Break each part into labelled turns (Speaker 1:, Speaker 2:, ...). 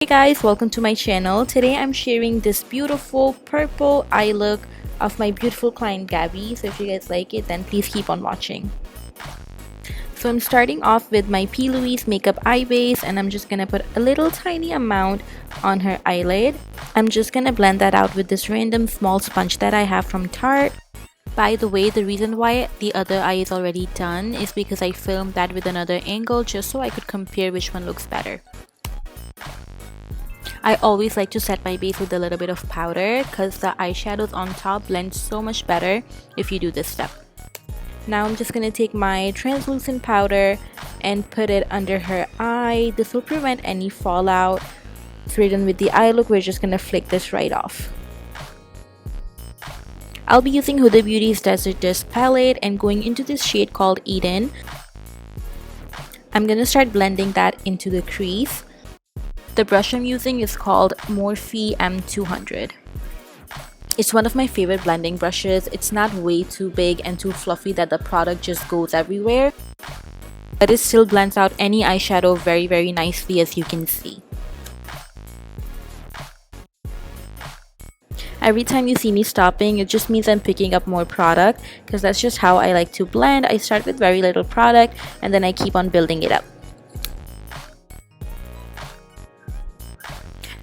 Speaker 1: guys, welcome to my channel. Today I'm sharing this beautiful purple eye look of my beautiful client Gabby. So if you guys like it, then please keep on watching. So I'm starting off with my P. Louise makeup eye base, and I'm just gonna put a little tiny amount on her eyelid. I'm just gonna blend that out with this random small sponge that I have from Tarte. By the way, the reason why the other eye is already done is because I filmed that with another angle just so I could compare which one looks better. I always like to set my base with a little bit of powder because the eyeshadows on top blend so much better if you do this step. Now I'm just going to take my translucent powder and put it under her eye. This will prevent any fallout. So we're done with the eye look. We're just going to flick this right off. I'll be using Huda Beauty's Desert Disc palette and going into this shade called Eden. I'm going to start blending that into the crease. The brush I'm using is called Morphe M200. It's one of my favorite blending brushes. It's not way too big and too fluffy that the product just goes everywhere, but it still blends out any eyeshadow very nicely, as you can see. Every time you see me stopping, it just means I'm picking up more product, because that's just how I like to blend. I start with very little product and then I keep on building it up.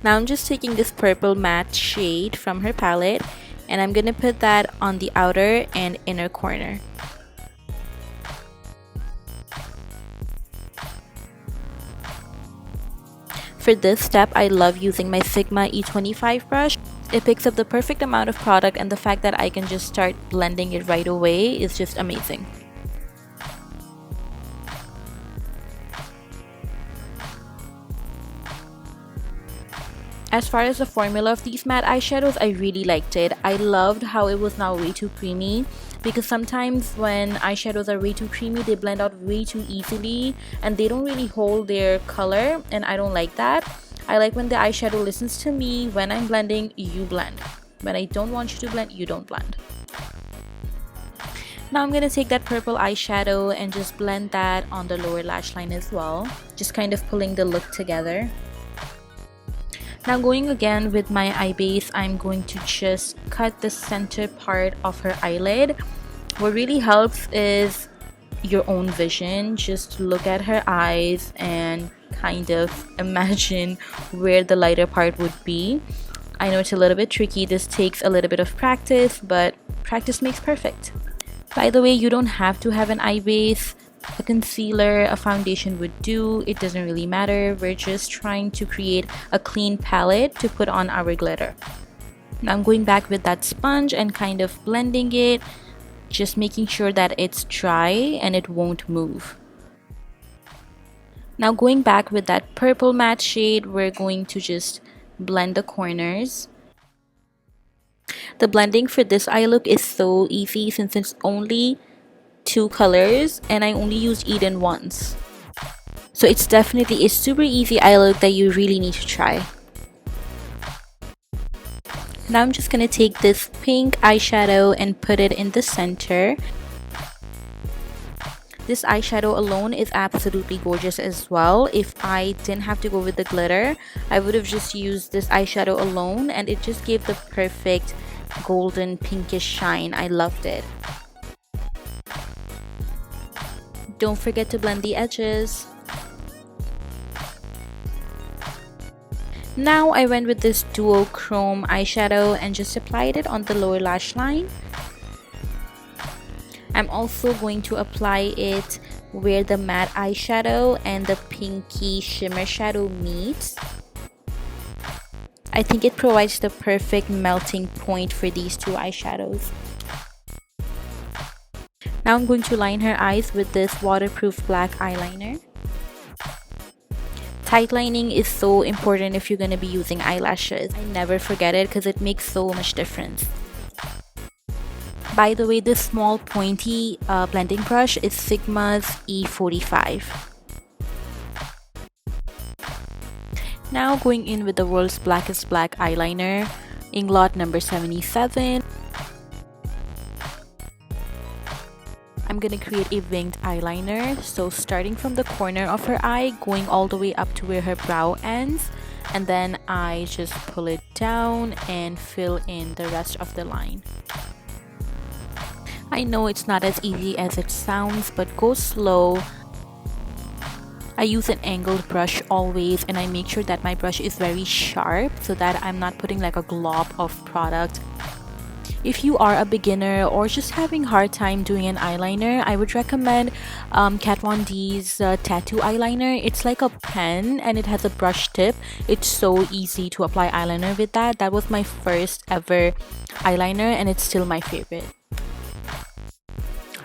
Speaker 1: Now I'm just taking this purple matte shade from her palette and I'm gonna put that on the outer and inner corner. For this step, I love using my Sigma E25 brush. It picks up the perfect amount of product, and the fact that I can just start blending it right away is just amazing. As far as the formula of these matte eyeshadows, I really liked it. I loved how it was now way too creamy, because sometimes when eyeshadows are way too creamy, they blend out way too easily and they don't really hold their color, and I don't like that. I like when the eyeshadow listens to me. When I'm blending, you blend. When I don't want you to blend, you don't blend. Now I'm going to take that purple eyeshadow and just blend that on the lower lash line as well, just kind of pulling the look together. Now going again with my eye base, I'm going to just cut the center part of her eyelid. What really helps is your own vision. Just look at her eyes and kind of imagine where the lighter part would be. I know it's a little bit tricky. This takes a little bit of practice, but practice makes perfect. By the way, you don't have to have an eye base. A concealer, a foundation would do. It doesn't really matter. We're just trying to create a clean palette to put on our glitter. Now I'm going back with that sponge and kind of blending it, just making sure that it's dry and it won't move. Now going back with that purple matte shade, we're going to just blend the corners. The blending for this eye look is so easy since it's only 2 colors and I only used Eden once. So it's definitely a super easy eye look that you really need to try. Now I'm just gonna take this pink eyeshadow and put it in the center. This eyeshadow alone is absolutely gorgeous as well. If I didn't have to go with the glitter, I would have just used this eyeshadow alone, and it just gave the perfect golden pinkish shine. I loved it. Don't forget to blend the edges. Now I went with this duo chrome eyeshadow and just applied it on the lower lash line. I'm also going to apply it where the matte eyeshadow and the pinky shimmer shadow meets. I think it provides the perfect melting point for these two eyeshadows. Now I'm going to line her eyes with this waterproof black eyeliner. Tight lining is so important if you're going to be using eyelashes. I never forget it because it makes so much difference. By the way, this small pointy blending brush is Sigma's E45. Now going in with the world's blackest black eyeliner, Inglot number 77. I'm gonna create a winged eyeliner. So starting from the corner of her eye, going all the way up to where her brow ends, and then I just pull it down and fill in the rest of the line. I know it's not as easy as it sounds, but go slow. I use an angled brush always, and I make sure that my brush is very sharp so that I'm not putting like a glob of product. If you are a beginner or just having hard time doing an eyeliner, I would recommend Kat Von D's tattoo eyeliner. It's like a pen and it has a brush tip. It's so easy to apply eyeliner with that. That was my first ever eyeliner and it's still my favorite.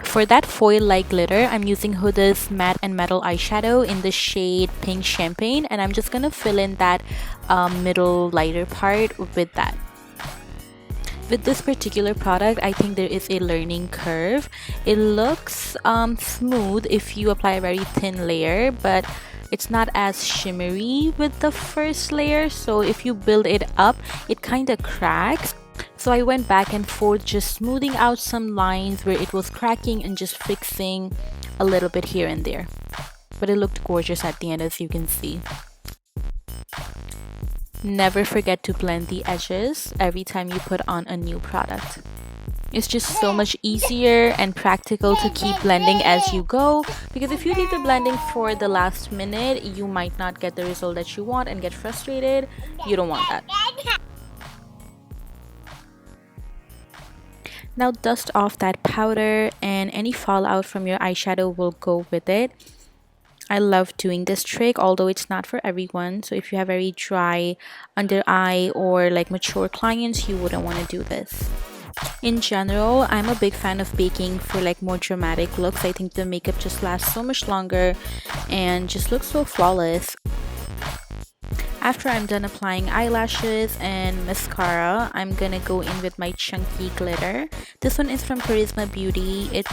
Speaker 1: For that foil-like glitter, I'm using Huda's Matte and Metal eyeshadow in the shade Pink Champagne, and I'm just gonna fill in that middle lighter part with that. With this particular product, I think there is a learning curve. It looks smooth if you apply a very thin layer, but it's not as shimmery with the first layer. So if you build it up, it kind of cracks. So I went back and forth just smoothing out some lines where it was cracking and just fixing a little bit here and there. But it looked gorgeous at the end, as you can see. Never forget to blend the edges every time you put on a new product. It's just so much easier and practical to keep blending as you go, because if you leave the blending for the last minute, you might not get the result that you want and get frustrated. You don't want that. Now dust off that powder, and any fallout from your eyeshadow will go with it. I love doing this trick, although it's not for everyone. So if you have very dry under eye or like mature clients, you wouldn't want to do this. In general, I'm a big fan of baking for like more dramatic looks. I think the makeup just lasts so much longer and just looks so flawless. After I'm done applying eyelashes and mascara, I'm gonna go in with my chunky glitter. This one is from Charisma Beauty.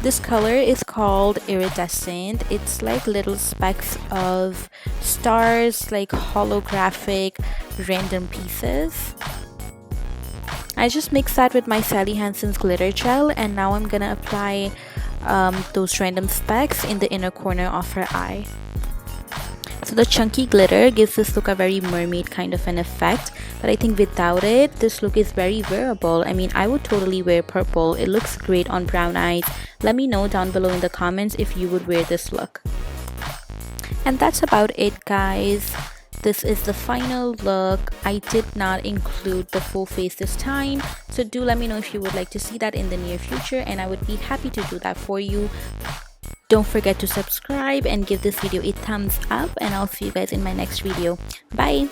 Speaker 1: This color is called Iridescent. It's like little specks of stars, like holographic random pieces. I just mixed that with my Sally Hansen's glitter gel, and now I'm gonna apply those random specks in the inner corner of her eye. So the chunky glitter gives this look a very mermaid kind of an effect, but I think without it, this look is very wearable. I mean, I would totally wear purple. It looks great on brown eyes. Let me know down below in the comments if you would wear this look. And that's about it, guys. This is the final look. I did not include the full face this time, so do let me know if you would like to see that in the near future, and I would be happy to do that for you. Don't forget to subscribe and give this video a thumbs up, and I'll see you guys in my next video. Bye!